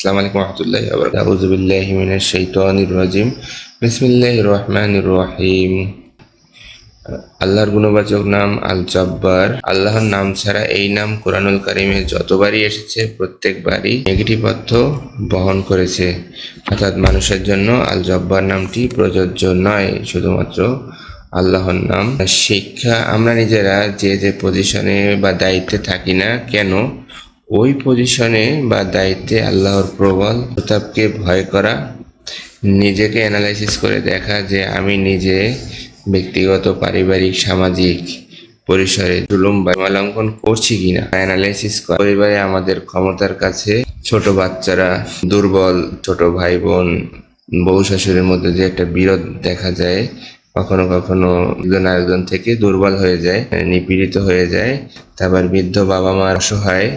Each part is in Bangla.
আসসালামু আলাইকুম রহমতুল্লাহি ওয়া বারাকাতুহু। আউযু বিল্লাহি মিনাশ শাইতানির রাজিম। বিসমিল্লাহির রহমানির রহিম। আল্লাহর গুণবাচক নাম আল জব্বার। আল্লাহর নাম ছাড়া এই নাম কোরআনুল কারীমে যতবারই এসেছে প্রত্যেকবারই নেগেটিভ অর্থ বহন করেছে, অর্থাৎ মানুষের জন্য আল জব্বার নামটি প্রযোজ্য নয়, শুধুমাত্র আল্লাহর নাম। শিক্ষা: আমরা নিজেরা যে যে পজিশনে বা দায়িত্বে থাকি না কেন, ওই পজিশনে বা দায়িত্বে আল্লাহর প্রবল প্রতাপকে ভয় করা, নিজেকে অ্যানালাইসিস করে দেখা যে আমি নিজে ব্যক্তিগত, পারিবারিক, সামাজিক পরিসরে জুলুম বা সীমালঙ্ঘন করছি কিনা অ্যানালাইসিস করা। পরিবারে আমাদের ক্ষমতার কাছে ছোট বাচ্চারা দুর্বল, ছোট ভাই বোন, বউ শাশুড়ির মধ্যে যে একটা বিরোধ দেখা যায়, কখনো কখনো একজন আরেকজন থেকে দুর্বল হয়ে যায়, নিপীড়িত হয়ে যায়। তারপর বৃদ্ধ বাবা মার অসহায়,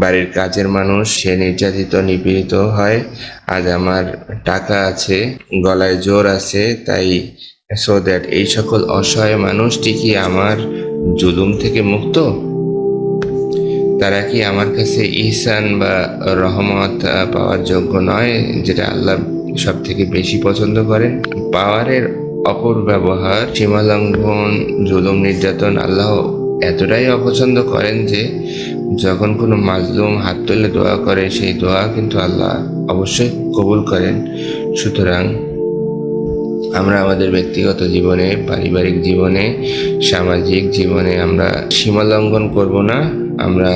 বাড়ির কাজের মানুষ সে নির্যাতিত, নিপীড়িত হয়। আজ আমার টাকা আছে, গলায় জোর আছে, তাই সো দ্যাট এই সকল অসহায় মানুষটি কি আমার জুলুম থেকে মুক্ত? তারা কি আমার কাছে ইহসান বা রহমত পাওয়ার যোগ্য নয়, যেটা আল্লাহ সব থেকে বেশি পছন্দ করেন? পাওয়ারের অপব্যবহার, সীমালঙ্ঘন, জুলুম, নির্যাতন আল্লাহ এতটাই অপছন্দ করেন যে যখন কোনো মাজলুম হাত তুলে দোয়া করে, সেই দোয়া কিন্তু আল্লাহ অবশ্যই কবুল করেন। সুতরাং আমরা আমাদের ব্যক্তিগত জীবনে, পারিবারিক জীবনে, সামাজিক জীবনে আমরা সীমালঙ্ঘন করব না। আমরা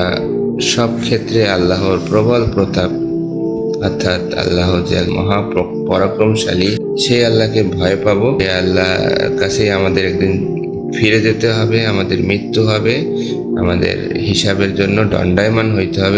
সব ক্ষেত্রে আল্লাহর প্রবল প্রতাপ, অর্থাৎ আল্লাহ যে মহা পরাক্রমশালী, সেই আল্লাহকে ভয় পাবো। সেই আল্লাহর কাছে আমাদের একদিন ফিরে যেতে হবে, আমাদের মৃত্যু হবে, আমাদের হিসাবের জন্য দণ্ডায়মান হইতে হবে।